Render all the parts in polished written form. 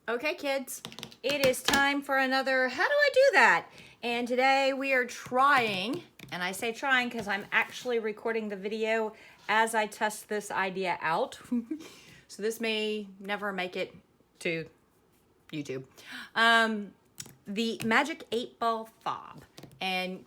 Okay, kids, it is time for another How Do I Do That? And today we are trying, and I say trying because I'm actually recording the video as I test this idea out. So this may never make it to YouTube. The Magic 8-Ball Fob. And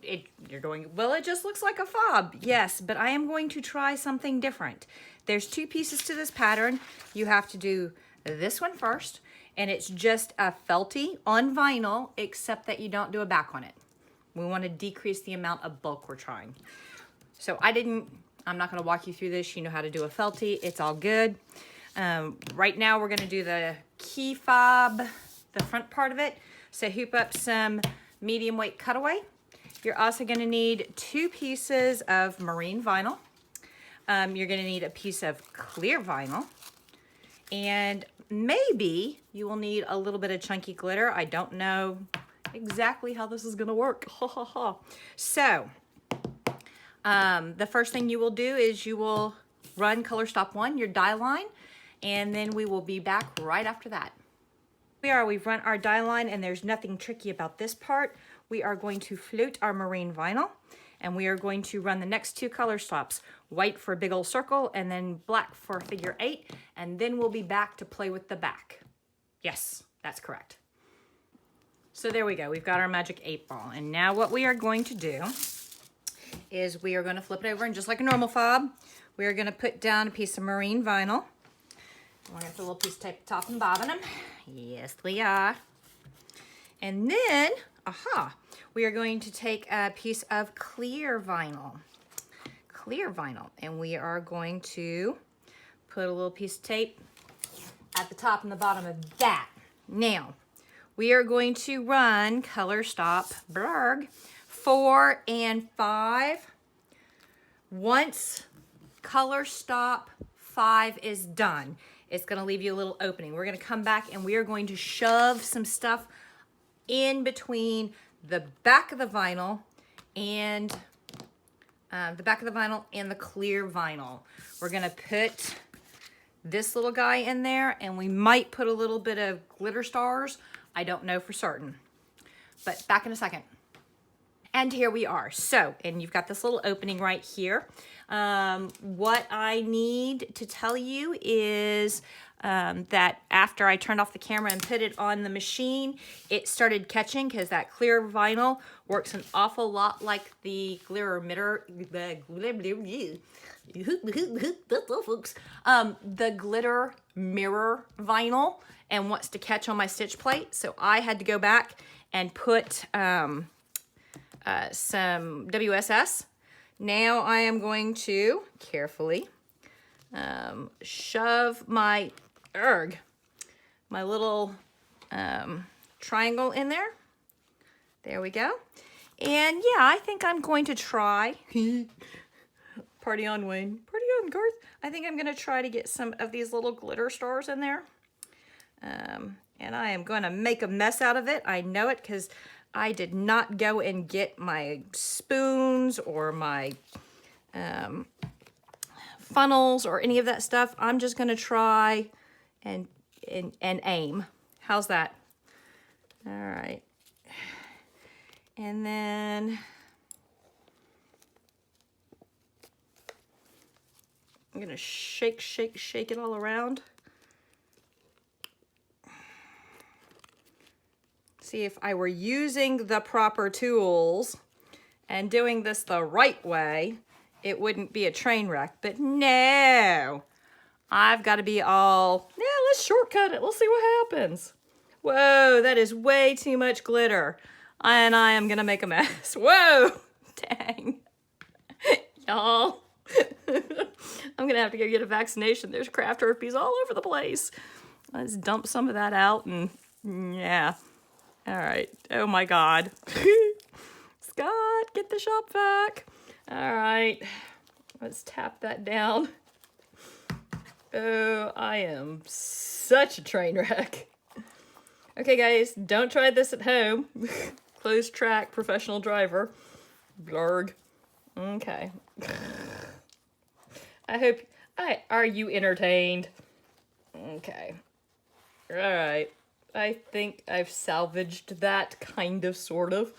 you're going, well, it just looks like a fob. Yes, but I am going to try something different. There's two pieces to this pattern. You have to do this one first, and it's just a felty on vinyl, except that you don't do a back on it. We want to decrease the amount of bulk we're trying. So I'm not going to walk you through this. You know how to do a felty. It's all good. Right now we're going to do the key fob, the front part of it. So hoop up some medium weight cutaway. You're also going to need 2 pieces of marine vinyl. You're going to need a piece of clear vinyl. And maybe you will need a little bit of chunky glitter. I don't know exactly how this is going to work. So the first thing you will do is you will run color stop 1, your die line, and then we will be back right after that. We've run our die line, and there's nothing tricky about this part. We are going to float our marine vinyl, and we are going to run the next 2 color stops, white for a big old circle and then black for a figure 8, and then we'll be back to play with the back. Yes, that's correct. So there we go. We've got our Magic 8-Ball, and now what we are going to do is we are going to flip it over, and just like a normal fob, we are going to put down a piece of marine vinyl. We're going to put a little piece of tape at the top and bobbing them. Yes, we are. And then, we are going to take a piece of clear vinyl. And we are going to put a little piece of tape at the top and the bottom of that. Now, we are going to run color stop blurg 4 and 5. Once color stop 5 is done, it's going to leave you a little opening. We're going to come back and we are going to shove some stuff in between the back of the vinyl and the clear vinyl. We're going to put this little guy in there, and we might put a little bit of glitter stars. I don't know for certain, but back in a second. And here we are. So, and you've got this little opening right here. What I need to tell you is that after I turned off the camera and put it on the machine, it started catching because that clear vinyl works an awful lot like the glitter emitter. The glitter mirror vinyl, and wants to catch on my stitch plate. So I had to go back and put some WSS. Now I am going to carefully shove my little triangle in there. There we go. And yeah, I think I'm going to try. Party on, Wayne. Party on, Garth. I think I'm going to try to get some of these little glitter stars in there. And I am going to make a mess out of it. I know it because I did not go and get my spoons or my funnels or any of that stuff. I'm just going to try and aim. How's that? All right. And then I'm going to shake it all around. See, if I were using the proper tools and doing this the right way, it wouldn't be a train wreck. But no, I've got to be all, yeah, let's shortcut it. Let's see what happens. Whoa, that is way too much glitter. And I am going to make a mess. Whoa, dang. Y'all, I'm going to have to go get a vaccination. There's craft herpes all over the place. Let's dump some of that out and yeah. All right. Oh my God. Scott, get the shop vac. All right. Let's tap that down. Oh, I am such a train wreck. Okay, guys, don't try this at home. Closed track, professional driver. Blurg. Okay. Are you entertained? Okay. All right. I think I've salvaged that kind of, sort of.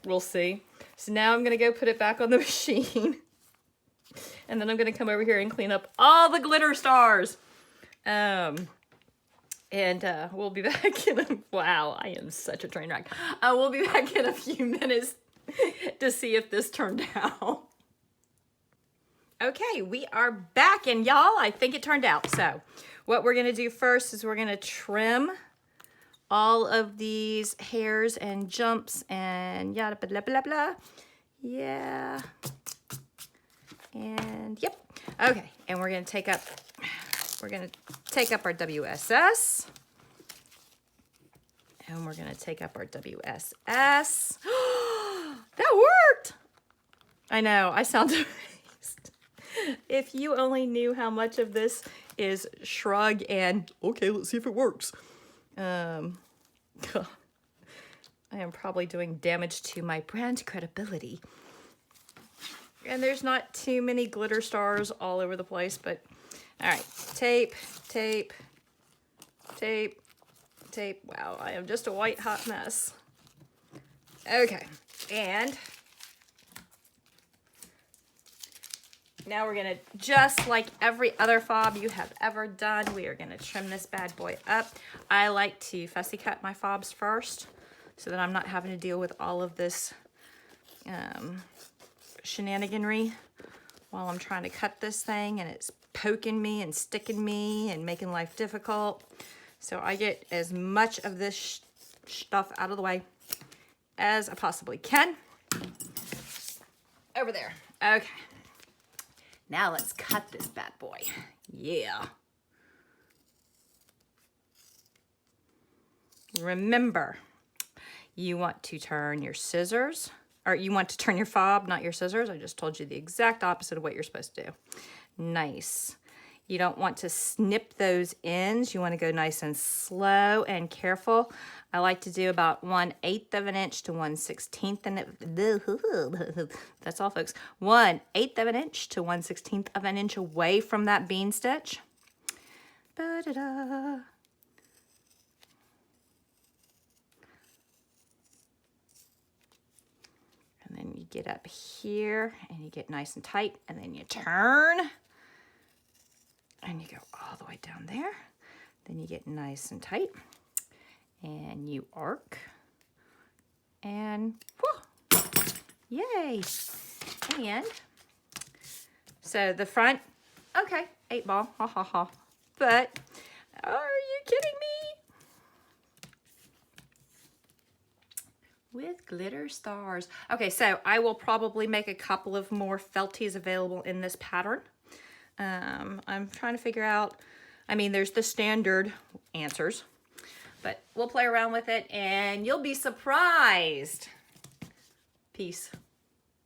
We'll see. So now I'm gonna go put it back on the machine. And then I'm gonna come over here and clean up all the glitter stars. And we'll be back in a, wow, I am such a train wreck. We'll be back in a few minutes to see if this turned out. Okay, we are back, and y'all, I think it turned out. So what we're gonna do first is we're gonna trim all of these hairs and jumps and yada blah blah blah. Yeah. And yep. Okay, and we're gonna take up our WSS. And we're gonna take up our WSS. That worked! I know, I sound amazed. If you only knew how much of this is shrug and, okay, let's see if it works. I am probably doing damage to my brand credibility. And there's not too many glitter stars all over the place, but all right, tape, tape, tape, tape. Wow, I am just a white hot mess. Okay, and now we're gonna, just like every other fob you have ever done, we are gonna trim this bad boy up. I like to fussy cut my fobs first so that I'm not having to deal with all of this shenaniganry while I'm trying to cut this thing, and it's poking me and sticking me and making life difficult. So I get as much of this stuff out of the way as I possibly can. Over there. Okay. Now let's cut this bad boy. Yeah. Remember, you want to turn your scissors, or you want to turn your fob, not your scissors. I just told you the exact opposite of what you're supposed to do. Nice. You don't want to snip those ends. You want to go nice and slow and careful. I like to do about 1/8 of an inch to 1/16 an, that's all folks, 1/8 of an inch to 1/16 of an inch away from that bean stitch. Ba-da-da. And then you get up here and you get nice and tight, and then you turn and you go all the way down there. Then you get nice and tight and you arc and whew, yay. And so the front, okay, 8 ball, ha ha ha. But are you kidding me? With glitter stars. Okay, so I will probably make a couple of more felties available in this pattern. I'm trying to figure out, I mean, there's the standard answers, but we'll play around with it and you'll be surprised. Peace.